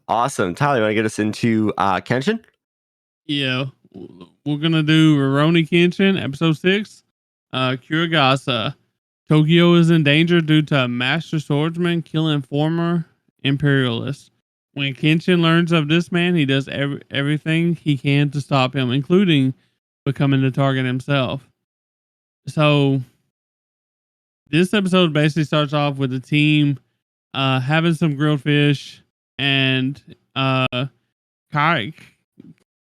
Awesome. Tyler, you want to get us into Kenshin? Yeah, we're gonna do Rurouni Kenshin, episode 6. Kuragasa. Tokyo is in danger due to a master swordsman killing former imperialists. When Kenshin learns of this man, he does everything he can to stop him, including becoming the target himself. So this episode basically starts off with the team having some grilled fish and Kai.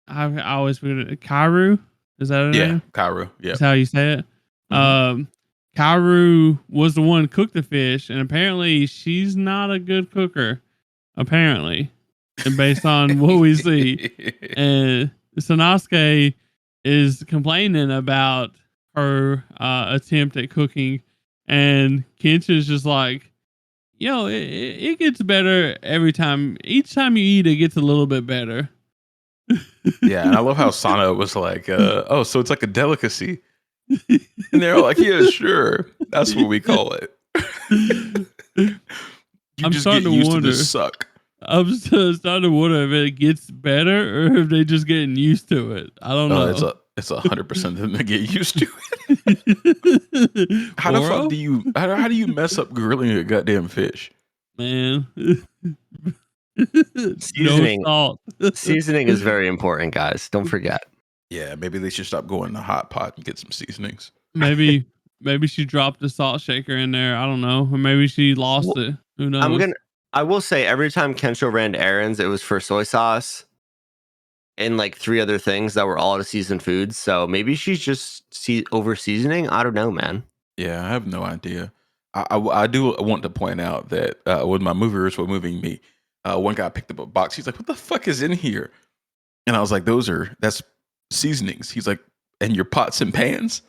I always forget it. Kairu, is that her name? Kairu. Yeah, that's how you say it. Mhm. Kairu was the one who cooked the fish, and apparently she's not a good cooker. Apparently, and based on what we see, and Sanosuke is complaining about her attempt at cooking, and Kenshin's just like, "Yo, it gets better every time. Each time you eat, it gets a little bit better." Yeah, and I love how Sanda was like, "Oh, so it's like a delicacy," and they're like, "Yeah, sure, that's what we call it." You I'm just starting get to used wonder. to this suck. I'm starting to wonder if it gets better or if they just getting used to it. I don't know. It's 100% them to get used to it. How the fuck do you how do you mess up grilling a goddamn fish? Man. Seasoning. No salt. Seasoning is very important, guys. Don't forget. Yeah, maybe they should stop going in the hot pot and get some seasonings. Maybe she dropped the salt shaker in there. I don't know. Or maybe she lost it. Who knows? I will say every time Kensho ran errands, it was for soy sauce and like 3 other things that were all to seasoned foods. So maybe she's just over seasoning. I don't know, man. Yeah, I have no idea. I do want to point out that when my movers were moving me, one guy picked up a box. He's like, "What the fuck is in here?" And I was like, that's seasonings. He's like, "And your pots and pans?"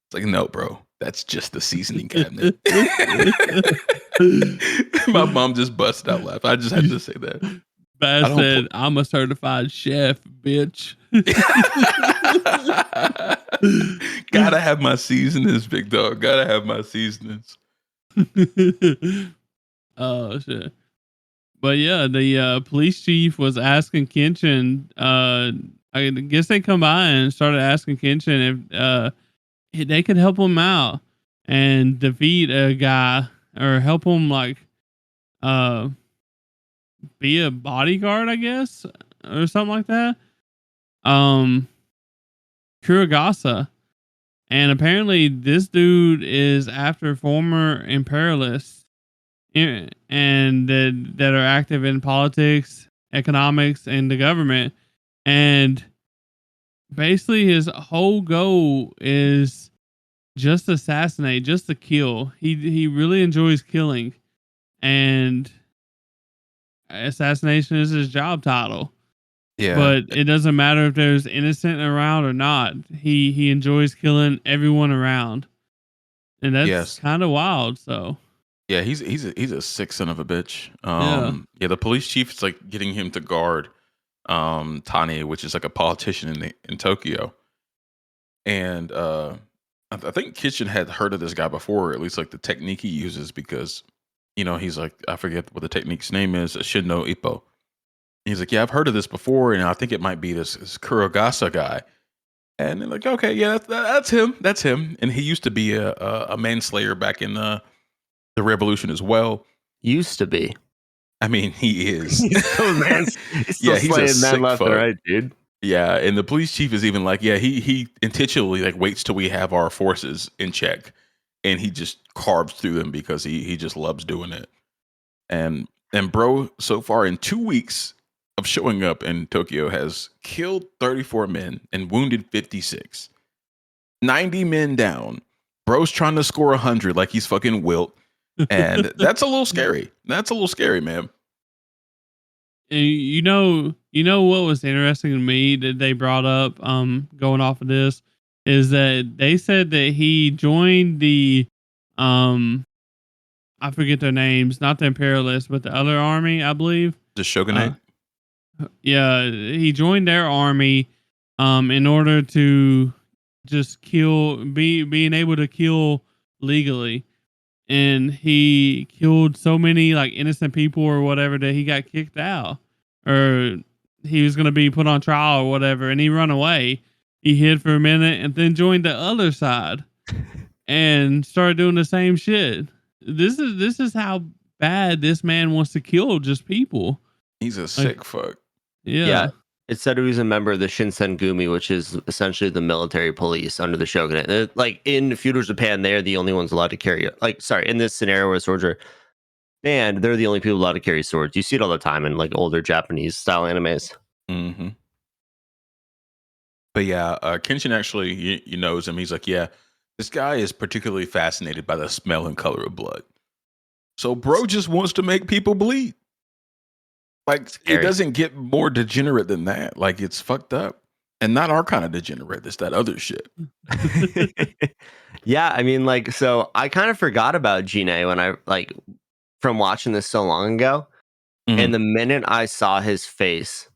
It's like, "No, bro, that's just the seasoning cabinet." My mom just busted out laughing. I just had to say that. Bass said, "I'm a certified chef, bitch." Gotta have my seasonings, big dog. Gotta have my seasonings. Oh shit! But yeah, the police chief was asking Kenshin. I guess they come by and started asking Kenshin if they could help him out and defeat a guy or help him like be a bodyguard, I guess, or something like that. Kuragasa. And apparently this dude is after former imperialists and that are active in politics, economics, and the government. And basically his whole goal is just assassinate, just to kill. He really enjoys killing. And assassination is his job title. Yeah. But it doesn't matter if there's innocent around or not. He enjoys killing everyone around. And that's kind of wild, so. Yeah, he's a sick son of a bitch. Yeah, the police chief is like getting him to guard Tani, which is like a politician in Tokyo. And I think Kitchen had heard of this guy before, or at least like the technique he uses, because he's like, I forget what the technique's name is, Shinno Ippo. He's like, yeah, I've heard of this before, and I think it might be this Kurogasa guy. And they're like, okay, yeah, that's him. That's him. And he used to be a manslayer back in the revolution as well. Used to be. I mean, he is. He's still slaying men left and right, dude. Yeah, and the police chief is even like, yeah, he intentionally like waits till we have our forces in check, and he just carves through them because he just loves doing it. And bro, so far in 2 weeks of showing up in Tokyo, has killed 34 men and wounded 56. 90 men down. Bro's trying to score 100 like he's fucking Wilt. And that's a little scary. That's a little scary, man. You know what was interesting to me that they brought up going off of this is that they said that he joined the I forget their names, not the imperialists, but the other army, I believe. The shogunate? Yeah, he joined their army in order to just being able to kill legally. And he killed so many like innocent people or whatever that he got kicked out or he was going to be put on trial or whatever, and he run away. He hid for a minute and then joined the other side and started doing the same shit. This is how bad this man wants to kill just people. He's a Like, sick fuck. yeah. Yeah. It said he was a member of the Shinsengumi, which is essentially the military police under the shogunate. Like in feudal Japan, they're the only ones allowed to carry. Like, sorry, in this scenario where swords are banned, they're the only people allowed to carry swords. You see it all the time in like older Japanese style animes. Mm-hmm. But yeah, Kenshin actually he knows him. He's like, yeah, this guy is particularly fascinated by the smell and color of blood. So bro just wants to make people bleed. Like, Scary. it doesn't get more degenerate than that. Like, it's fucked up. And not our kind of degenerate. It's that other shit. Yeah, I mean, like, so I kind of forgot about Jine when I like from watching this so long ago. Mhm. And the minute I saw his face,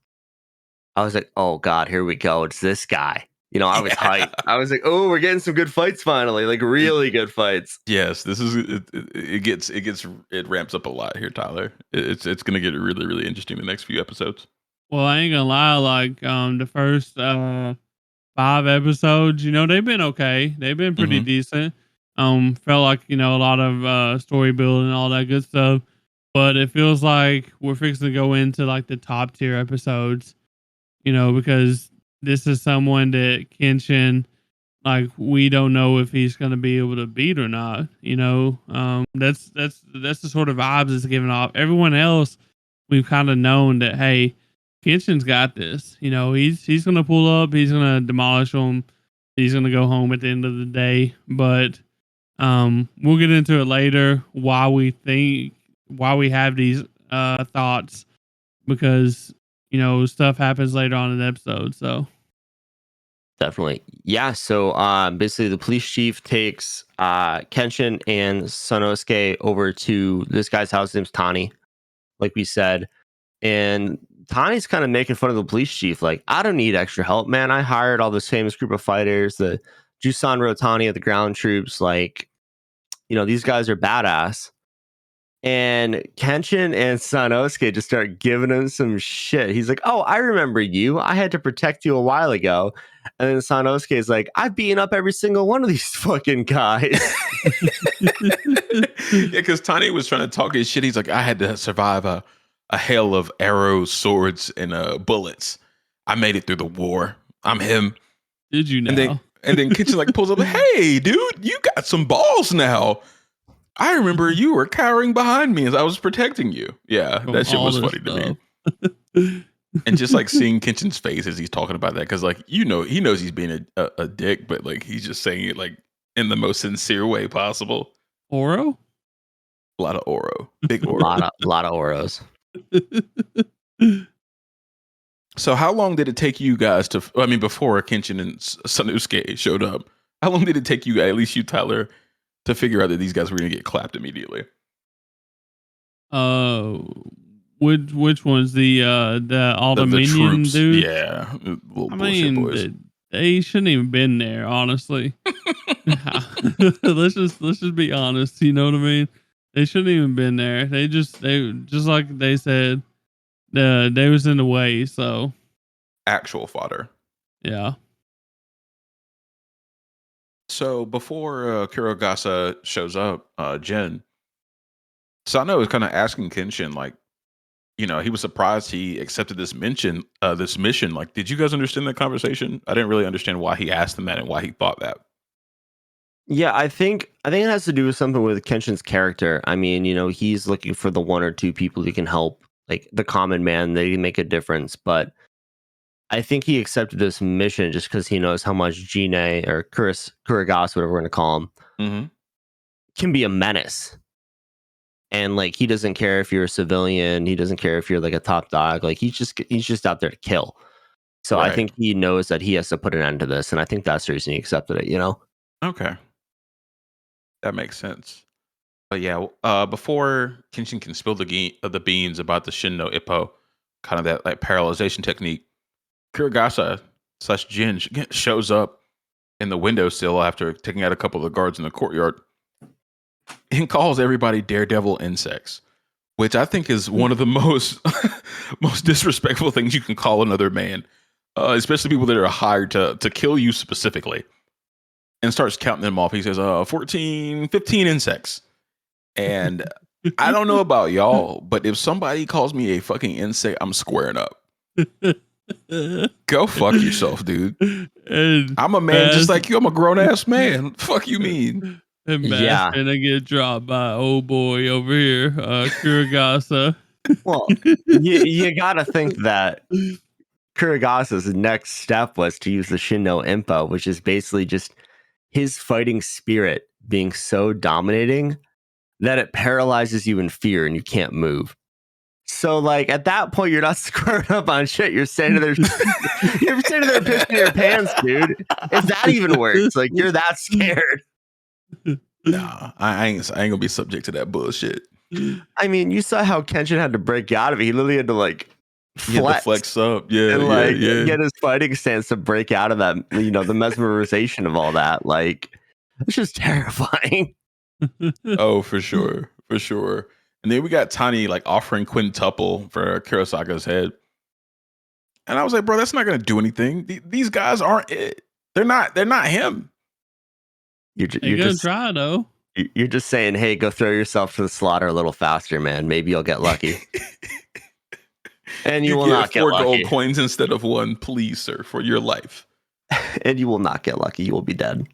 I was like, oh God, here we go. It's this guy. You know, I was hyped. I was like, oh, we're getting some good fights finally, like really good fights. Yes, this is it ramps up a lot here, Tyler. It's gonna get really, really interesting the next few episodes. Well, I ain't gonna lie. Like the first 5 episodes, you know, they've been okay. They've been pretty Mhm. decent. Felt like, you know, a lot of story building and all that good stuff. But it feels like we're fixing to go into like the top tier episodes, you know, because this is someone that Kenshin, like, we don't know if he's going to be able to beat or not. You know, that's the sort of vibes it's giving off. Everyone else, we've kind of known that, hey, Kenshin's got this. You know, he's going to pull up, he's going to demolish them, he's going to go home at the end of the day. But we'll get into it later. Why we have these thoughts, because you know stuff happens later on in the episode. So Definitely. Yeah. So basically the police chief takes Kenshin and Sanosuke over to this guy's house. His name's Tani, like we said. And Tani's kind of making fun of the police chief. Like, I don't need extra help, man. I hired all this famous group of fighters, the Jusan Rotani of the ground troops. Like, you know, these guys are badass. And Kenshin and Sanosuke just start giving him some shit. He's like, oh, I remember you. I had to protect you a while ago. And then Sanosuke is like, I've beaten up every single one of these fucking guys. Yeah, because Tani was trying to talk his shit. He's like, I had to survive a hail of arrows, swords, and bullets. I made it through the war. I'm him. did you know? And then Kenshin like pulls up, hey, dude, you got some balls now. I remember you were cowering behind me as I was protecting you. Yeah, From that shit all was this funny to me. And just like seeing Kenshin's face as he's talking about that, because like, you know, he knows he's being a dick, but like he's just saying it like in the most sincere way possible. Oro? A lot of Oro, big a Oro. lot of Oros. So how long did it take you guys to? I mean, before Kenshin and Sanosuke showed up, how long did it take you, at least you, Tyler, to figure out that these guys were going to get clapped immediately? Which one's the all the minion troops, dudes? yeah, little I bullshit mean, boys. they shouldn't even been there, honestly. let's just be honest. You know what I mean? They shouldn't even been there. They just like they said, they was in the way. So Actual fodder. yeah. So before Kurogasa shows up, Jen, Sano is kind of asking Kenshin, like, you know, he was surprised he accepted this mission. Like, did you guys understand that conversation? I didn't really understand why he asked him that and why he thought that. Yeah, I think it has to do with something with Kenshin's character. I mean, you know, he's looking for the one or two people he can help, like the common man. They make a difference, but I think he accepted this mission just because he knows how much Jine or Kuragasa, whatever we're gonna call him, Mm-hmm. can be a menace. And like, he doesn't care if you're a civilian. He doesn't care if you're like a top dog. Like, he's just out there to kill. So I Right. think he knows that he has to put an end to this, and I think that's the reason he accepted it. You know. Okay. That makes sense. But yeah, before Kenshin can spill the beans about the Shin no Ippo, kind of that like paralyzation technique, Kuragasa / Jin shows up in the windowsill after taking out a couple of the guards in the courtyard and calls everybody daredevil insects. which I think is one of the most most disrespectful things you can call another man, especially people that are hired to kill you specifically. And starts counting them off. He says, 14, 15 insects. And I don't know about y'all, but if somebody calls me a fucking insect, I'm squaring up. Go fuck yourself, dude. And I'm a man just like you. I'm a grown ass man. Fuck you mean? And Yeah. and I get dropped by old boy over here, Kuragasa. Well, you gotta think that Kuragasa's next step was to use the Shinno Impo, which is basically just his fighting spirit being so dominating that it paralyzes you in fear and you can't move. So, like, at that point, you're not squaring up on shit. You're standing there, you're standing there pissing your pants, dude. If that even works, like, you're that scared. Nah, I ain't gonna be subject to that bullshit. I mean, you saw how Kenshin had to break out of it. He literally had to, like, flex up, and like get his fighting stance to break out of that, you know, the mesmerization of all that. Like, it's just terrifying. Oh, for sure. And then we got Tani like offering quintuple for Kurosaka's head, and I was like, bro, that's not gonna do anything. These guys aren't it. They're not him. You're gonna try though. You're just saying, hey, go throw yourself to the slaughter a little faster, man. Maybe you'll get lucky. And you will not get 4 lucky. gold coins instead of 1, please, sir, for your life. And you will not get lucky. You will be dead.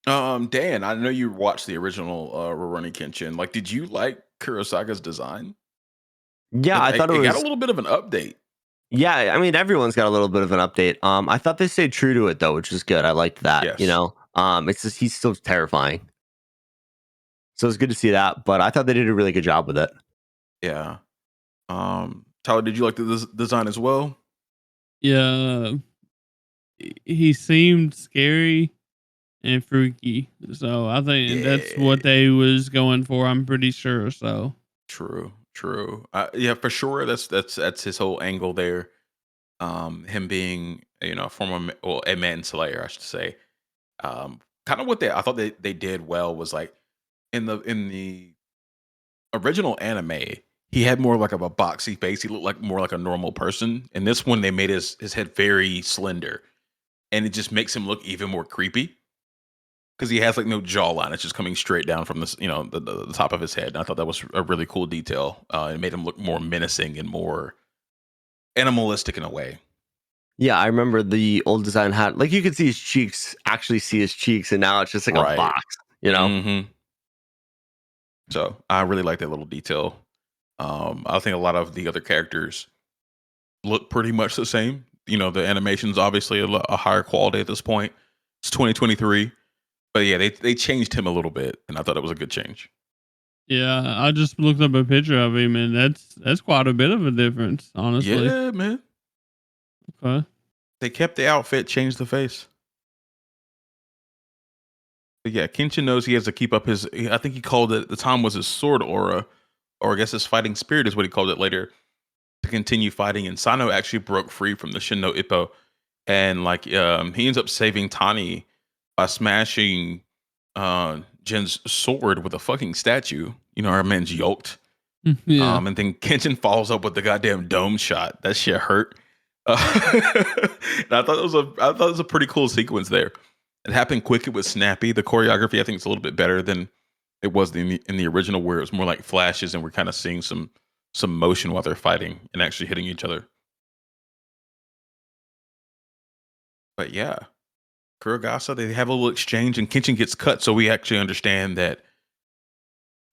Dan, I know you watched the original Rurouni Kenshin. Like, did you like Kurosaka's design? Yeah, I thought it got a little bit of an update. Yeah, I mean, everyone's got a little bit of an update. I thought they stayed true to it though, which is good. I liked that. Yes. You know, it's just he's still terrifying. So it's good to see that. But I thought they did a really good job with it. Yeah. Tyler, did you like the design as well? Yeah, he seemed scary and freaky, so I think that's what they was going for. I'm pretty sure. So true. Yeah, for sure. That's his whole angle there. Him being a manslayer, I should say. Kind of what I thought they did well was like in the original anime, he had more like of a boxy face. He looked like more like a normal person. And this one, they made his head very slender, and it just makes him look even more creepy because he has like no jawline. It's just coming straight down from this, the top of his head. And I thought that was a really cool detail. It made him look more menacing and more animalistic in a way. Yeah, I remember the old design had like you could see his cheeks, and now it's just like a box, you know. Mm-hmm. So I really like that little detail. I think a lot of the other characters look pretty much the same. You know, the animation's obviously a higher quality at this point. It's 2023, but yeah, they changed him a little bit, and I thought it was a good change. Yeah, I just looked up a picture of him, and that's quite a bit of a difference, honestly. Yeah, man. Okay. They kept the outfit, changed the face. But yeah, Kenshin knows he has to keep up his. I think he called it at the time was his sword aura, or I guess his fighting spirit is what he called it later, to continue fighting. And Sano actually broke free from the Shinno Ippo, and like he ends up saving Tani by smashing Jin's sword with a fucking statue. You know, our man's yoked. Yeah. And then Kenshin follows up with the goddamn dome shot. That shit hurt. And I thought it was a pretty cool sequence there. It happened quick. It was snappy. The choreography, I think, is a little bit better than it was in the original, where it was more like flashes, and we're kind of seeing some motion while they're fighting and actually hitting each other. But yeah, Kurogasa, they have a little exchange, and Kenshin gets cut, so we actually understand that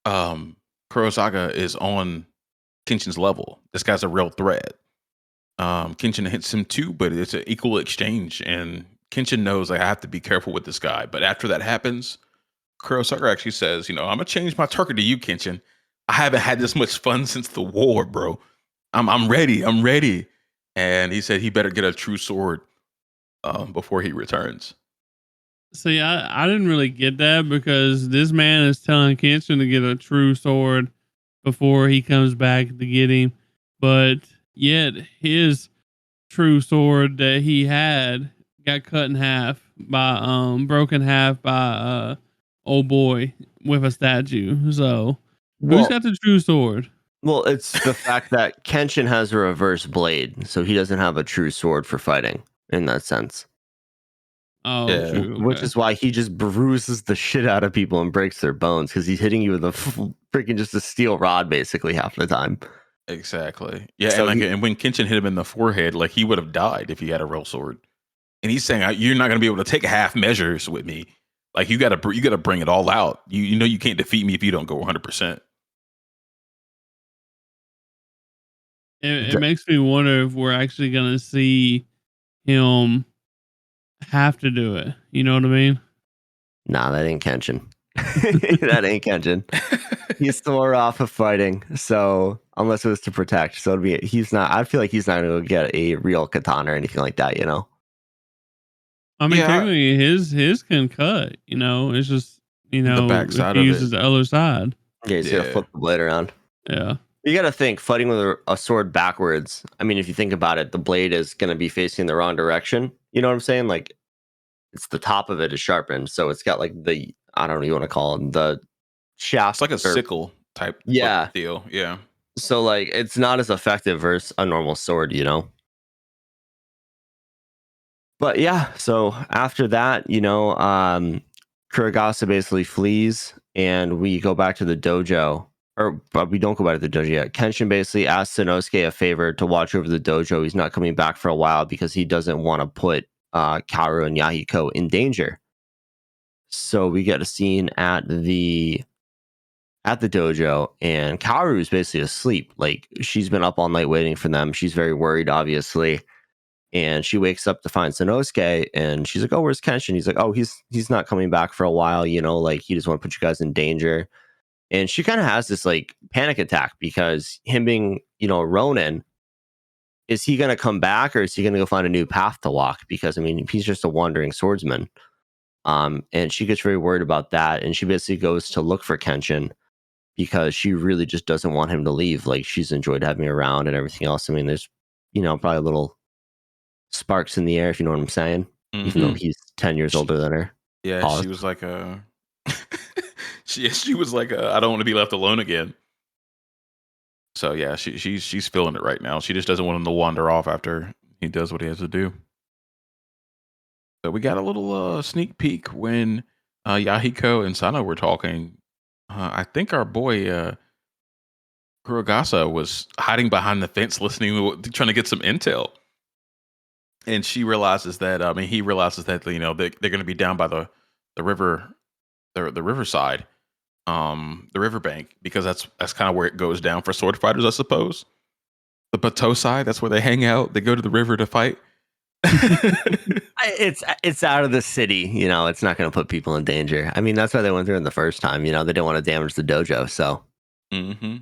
Kurosaka is on Kenshin's level. This guy's a real threat. Kenshin hits him too, but it's an equal exchange, and Kenshin knows I have to be careful with this guy. But after that happens, Kurosaka actually says, I'm gonna change my turkey to you, Kenshin. I haven't had this much fun since the war, bro. I'm ready. And he said he better get a true sword before he returns. See, I didn't really get that because this man is telling Kenshin to get a true sword before he comes back to get him. But yet his true sword that he had got cut in half by broken half by old boy with a statue. So Who's Well, got the true sword? it's the fact that Kenshin has a reverse blade, so he doesn't have a true sword for fighting in that sense. Oh, Yeah. true. Which Okay. is why he just bruises the shit out of people and breaks their bones because he's hitting you with a freaking just a steel rod basically half the time. Exactly. Yeah, and So like, he, and when Kenshin hit him in the forehead, like he would have died if he had a real sword. And he's saying, "You're not going to be able to take half measures with me. Like you got to bring it all out. You know you can't defeat me if you don't go 100%." It makes me wonder if we're actually gonna see him have to do it. You know what I mean? nah, that ain't Kenshin. That ain't Kenshin. He's sore off of fighting, so unless it was to protect, so he's not. I feel like he's not going to get a real katana or anything like that. I mean, Yeah, technically, his can cut. You know, it's just the if backside he of uses it. the other side. Yeah, he's gonna Yeah. flip the blade around. Yeah. You got to think fighting with a sword backwards. I mean, if you think about it, the blade is going to be facing the wrong direction. You know what I'm saying? Like it's the top of it is sharpened, so it's got like the I don't know what you want to call it, the It's shaft. like a Or sickle type yeah, deal. Yeah. so like it's not as effective versus a normal sword. But yeah, so after that, Kuragasa basically flees and we go back to the dojo. But we don't go back to the dojo yet. Kenshin basically asks Sanosuke a favor to watch over the dojo. He's not coming back for a while because he doesn't want to put Kaoru and Yahiko in danger. So we get a scene at the dojo, and Kaoru is basically asleep. Like she's been up all night waiting for them. She's very worried, obviously. And she wakes up to find Sanosuke, and she's like, "Oh, where's Kenshin?" He's like, "Oh, he's not coming back for a while. Like he just want to put you guys in danger." And she kind of has this like panic attack because him being, Ronin, is he going to come back or is he going to go find a new path to walk? Because I mean, he's just a wandering swordsman. And she gets very worried about that, and she basically goes to look for Kenshin because she really just doesn't want him to leave. Like she's enjoyed having him around and everything else. I mean, there's, probably a little sparks in the air, if you know what I'm saying, even though Mm-hmm. he's 10 years older than her. Yeah, Pause. she was like she was like I don't want to be left alone again. So yeah, she's feeling it right now. She just doesn't want him to wander off after he does what he has to do. So we got a little sneak peek when Yahiko and Sana were talking. I think our boy Kurogasa was hiding behind the fence, listening, trying to get some intel. And she realizes that he realizes that they're going to be down by the river, the riverside, the riverbank, because that's kind of where it goes down for sword fighters, I suppose. The Bateau side, that's where they hang out. They go to the river to fight. It's out of the city, it's not going to put people in danger. I mean, that's why they went through it the first time. They didn't want to damage the dojo. So, Mm-hmm.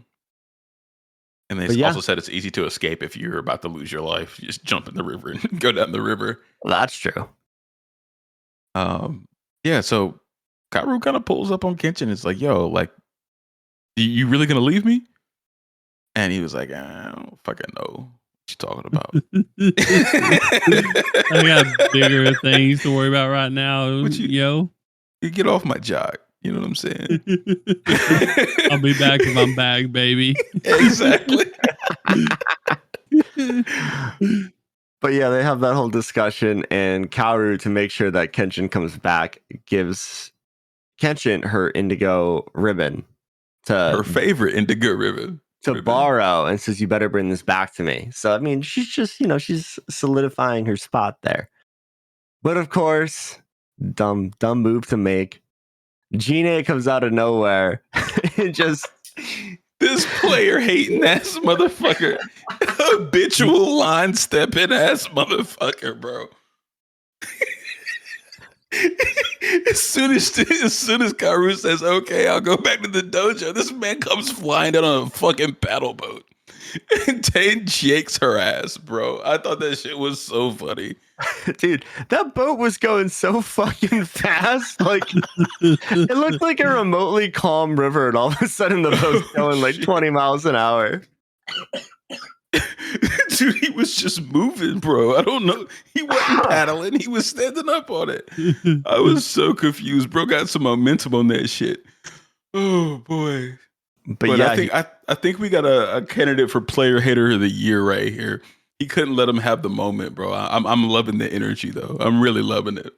And they but yeah, also said it's easy to escape if you're about to lose your life. You just jump in the river and go down the river. that's true. Yeah, so Kaoru kind of pulls up on Kenshin. It's like, yo, like, you really gonna leave me? And he was like, I don't fucking know what you talking about. I got bigger things to worry about right now, yo. You get off my jock. You know what I'm saying? I'll be back if I'm back, baby. Exactly. But yeah, they have that whole discussion, and Kaoru, to make sure that Kenshin comes back, gives Kenshin her indigo ribbon Her to favorite indigo ribbon. borrow, and says, "You better bring this back to me." So I mean, she's just she's solidifying her spot there. But of course, dumb move to make. Gina comes out of nowhere and just this player hating ass motherfucker, habitual line stepping ass motherfucker, bro. as soon as Kaoru says, "Okay, I'll go back to the dojo," this man comes flying down on a fucking paddle boat and Tane jakes her ass, bro. I thought that shit was so funny. Dude, that boat was going so fucking fast. Like, it looked like a remotely calm river, and all of a sudden the boat's going like 20 miles an hour. Dude, he was just moving, bro. I don't know. He wasn't paddling. He was standing up on it. I was so confused, bro. Got some momentum on that shit. Oh, boy. But But yeah, I think we got a candidate for player hater of the year right here. He couldn't let him have the moment, bro. I'm loving the energy though. I'm really loving it.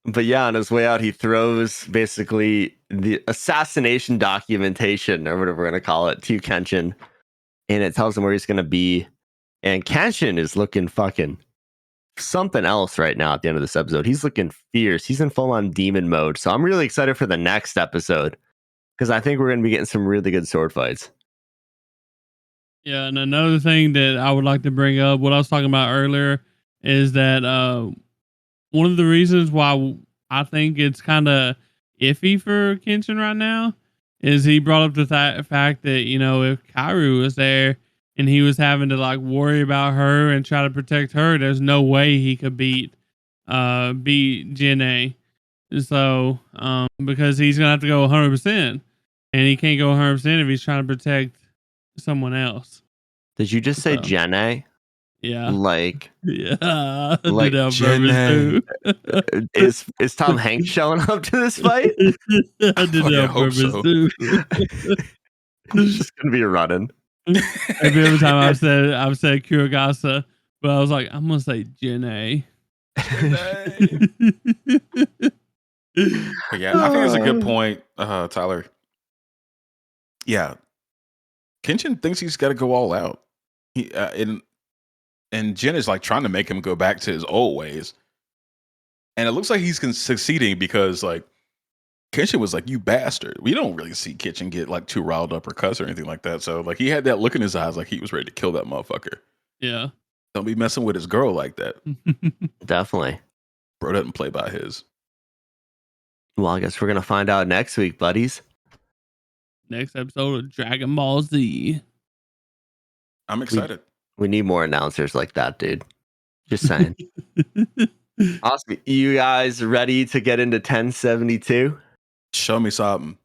but yeah, on his way out, he throws basically the assassination documentation, or whatever we're gonna call it, to Kenshin, and it tells him where he's gonna be. And Kenshin is looking fucking something else right now at the end of this episode. He's looking fierce. He's in full on demon mode. So I'm really excited for the next episode because I think we're gonna be getting some really good sword fights. Yeah, and another thing that I would like to bring up, what I was talking about earlier, is that one of the reasons why I think it's kind of iffy for Kenshin right now is he brought up the fact that, you know, if Kaoru was there and he was having to like worry about her and try to protect her, there's no way he could beat Jinne. So because he's gonna have to go 100%, and he can't go 100% if he's trying to protect someone else. Did you just say So, Jenna? yeah. Like, Yeah, I like did that on purpose too. is Tom Hanks showing up to this fight? I did that on hope purpose so. too. It's just gonna be running. Every time I've said Kurogasa, but I was like, I'm gonna say Jinne. But yeah, I think it's a good point, Tyler. Yeah, Kenshin thinks he's got to go all out. He and Jin is like trying to make him go back to his old ways, and it looks like he's succeeding because like Kenshin was like, "You bastard." We don't really see Kenshin get like too riled up or cuss or anything like that. So like he had that look in his eyes, like he was ready to kill that motherfucker. Yeah. Don't be messing with his girl like that. Definitely. Bro doesn't play by his. Well, I guess we're gonna find out next week, buddies. Next episode of Dragon Ball Z. I'm excited. We need more announcers like that, dude. Just saying. Awesome. You guys ready to get into 1072? Show me something.